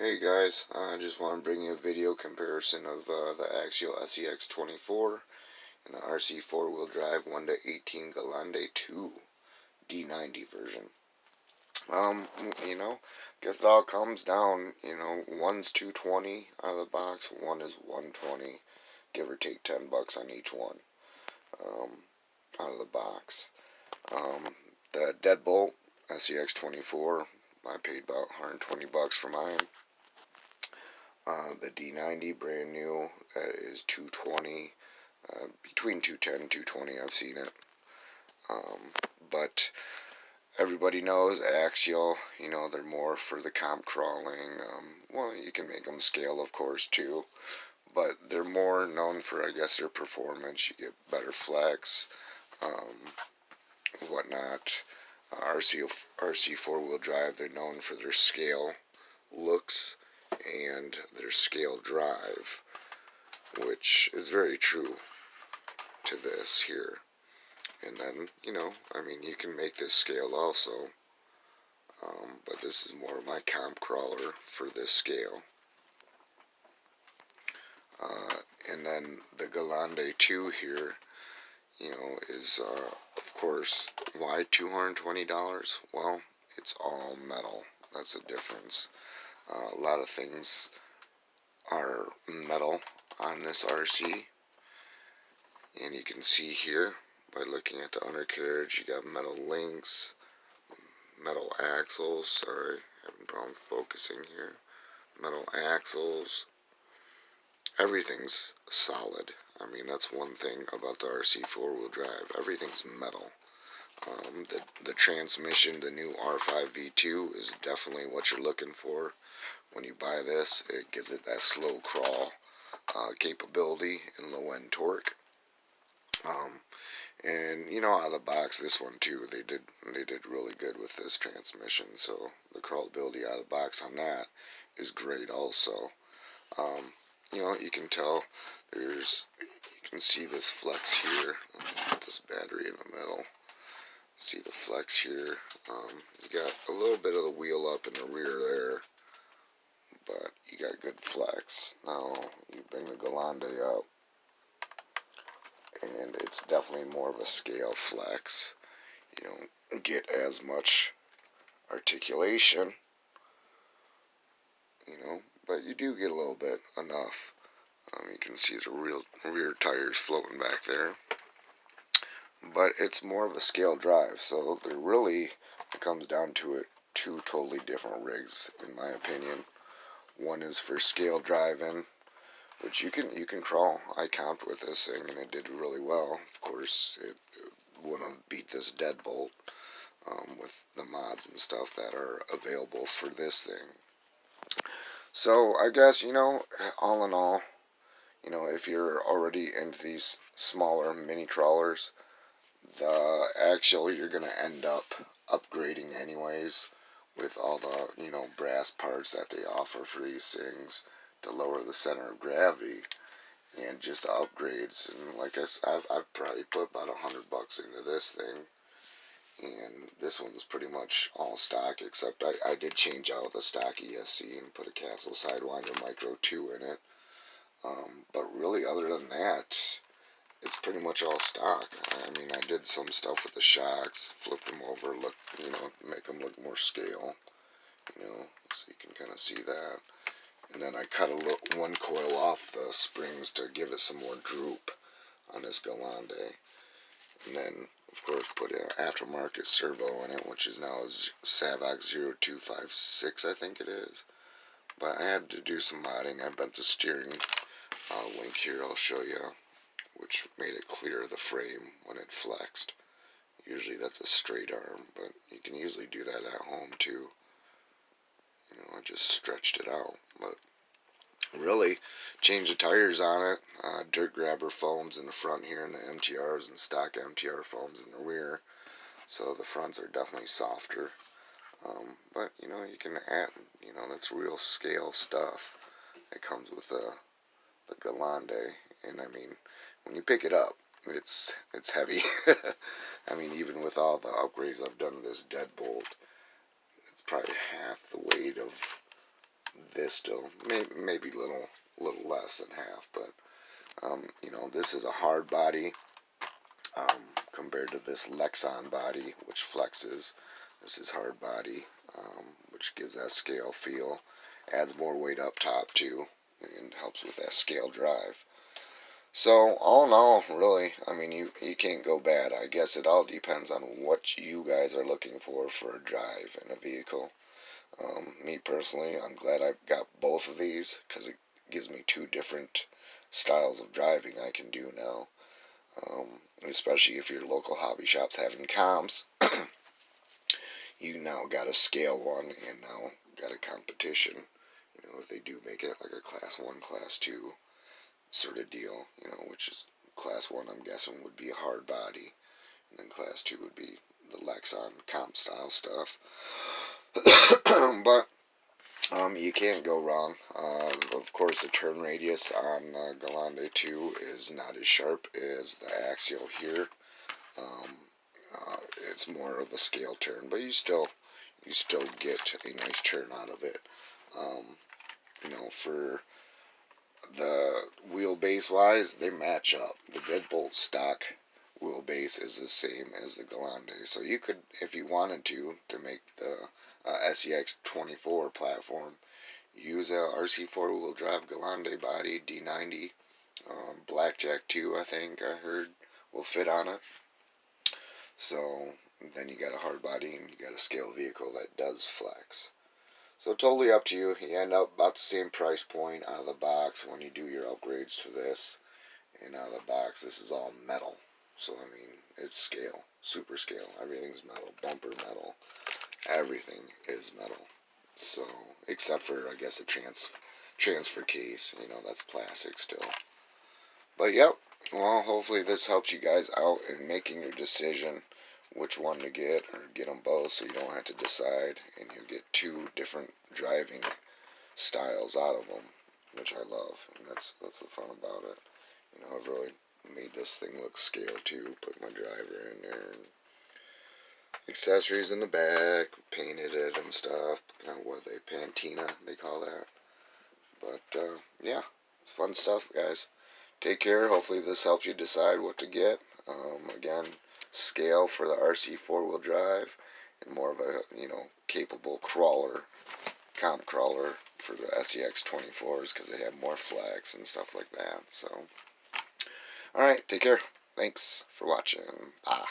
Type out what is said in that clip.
Hey guys, I just want to bring you a video comparison of the Axial SCX24 and the Rc4 Drive 1-18 Gelande II D90 version. Guess it all comes down, one's 220 out of the box, one is 120, give or take $10 on each one, out of the box. The Deadbolt SCX24, I paid about $120 for mine. The D90 brand new, that is 220, between 210 and 220 I've seen it. But everybody knows Axial, they're more for the comp crawling. Well, you can make them scale, of course, too, but they're more known for, I guess, their performance. You get better flex, whatnot. Rc4 Drive, they're known for their scale looks and their scale drive, which is very true to this here. And then, you can make this scale also, but this is more of my comp crawler for this scale. And then the Gelande II here, is, of course, why $220? Well, it's all metal. That's the difference. A lot of things are metal on this RC, and you can see here by looking at the undercarriage, you got metal links, metal axles. Sorry, having problem focusing here. Metal axles. Everything's solid. I mean, that's one thing about the Rc4 Drive. Everything's metal. The transmission, the new R5V2, is definitely what you're looking for when you buy this. It gives it that slow crawl capability and low end torque. And out of the box, this one too, they did really good with this transmission. So the crawlability out of the box on that is great also. You can tell you can see this flex here. Put this battery in the middle. See the flex here. You got a little bit of the wheel up in the rear there, but you got good flex. Now you bring the Gelande up, and it's definitely more of a scale flex. You don't get as much articulation, but you do get a little bit, enough. You can see the rear tires floating back there. But it's more of a scale drive, so there really, it comes down to it, two totally different rigs, in my opinion. One is for scale driving, which you can crawl. I comped with this thing, and it did really well. Of course, it wouldn't beat this Deadbolt with the mods and stuff that are available for this thing. So I guess, all in all, if you're already into these smaller mini crawlers, the Axial, you're going to end up upgrading anyways with all the, brass parts that they offer for these things to lower the center of gravity and just upgrades. And like I said, I've probably put about $100 into this thing, and this one's pretty much all stock, except I did change out the stock ESC and put a Castle Sidewinder Micro 2 in it. But really, other than that, it's pretty much all stock. I mean, I did some stuff with the shocks, flipped them over, make them look more scale, so you can kind of see that. And then I cut one coil off the springs to give it some more droop on this Gelande. And then, of course, put an aftermarket servo in it, which is now a Savox 0256, I think it is. But I had to do some modding. I bent the steering link here, I'll show you, which made it clear the frame when it flexed. Usually that's a straight arm, but you can easily do that at home too. I just stretched it out, but really changed the tires on it. Dirt grabber foams in the front here, and the MTRs and stock MTR foams in the rear, so the fronts are definitely softer. But you can add, that's real scale stuff that comes with the Gelande. And I mean, when you pick it up, it's heavy. I mean, even with all the upgrades I've done to this Deadbolt, it's probably half the weight of this still, maybe little less than half, but you know, this is a hard body compared to this Lexan body, which flexes. This is hard body, which gives that scale feel, adds more weight up top too, and helps with that scale drive. So all in all, really, I mean, you can't go bad. I guess it all depends on what you guys are looking for a drive in a vehicle. Me personally, I'm glad I've got both of these because it gives me two different styles of driving I can do now. Especially if your local hobby shop's having comps, you now got a scale one and now got a competition. You know, if they do make it like a class 1, class 2 sort of deal, you know, which is class 1 I'm guessing would be a hard body, and then class 2 would be the Lexan comp style stuff. But you can't go wrong. Of course, the turn radius on Gelande II is not as sharp as the Axial here. It's more of a scale turn, but you still get a nice turn out of it. You know, for the wheelbase wise, they match up. The deadbolt stock wheelbase is the same as the Gelande, so you could, if you wanted to make the SCX24 platform, use a Rc4 drive Gelande body, D90, Blackjack 2, I think I heard, will fit on it. So then you got a hard body and you got a scale vehicle that does flex. So totally up to you. You end up about the same price point out of the box when you do your upgrades to this. And out of the box, this is all metal. So I mean, it's scale, super scale. Everything's metal, bumper metal. Everything is metal. So except for, I guess, a transfer case. You know, that's plastic still. But yep. Well, hopefully this helps you guys out in making your decision which one to get, or get them both, so you don't have to decide, and you get two different driving styles out of them, which I love, and that's the fun about it. You know, I've really made this thing look scale too. Put my driver in there, and accessories in the back, painted it and stuff. Kind of what patina they call that. But yeah, fun stuff, guys. Take care. Hopefully this helps you decide what to get. Again, scale for the Rc4 drive, and more of a, you know, capable crawler, comp crawler for the SCX24s because they have more flex and stuff like that. So, alright, take care. Thanks for watching. Bye.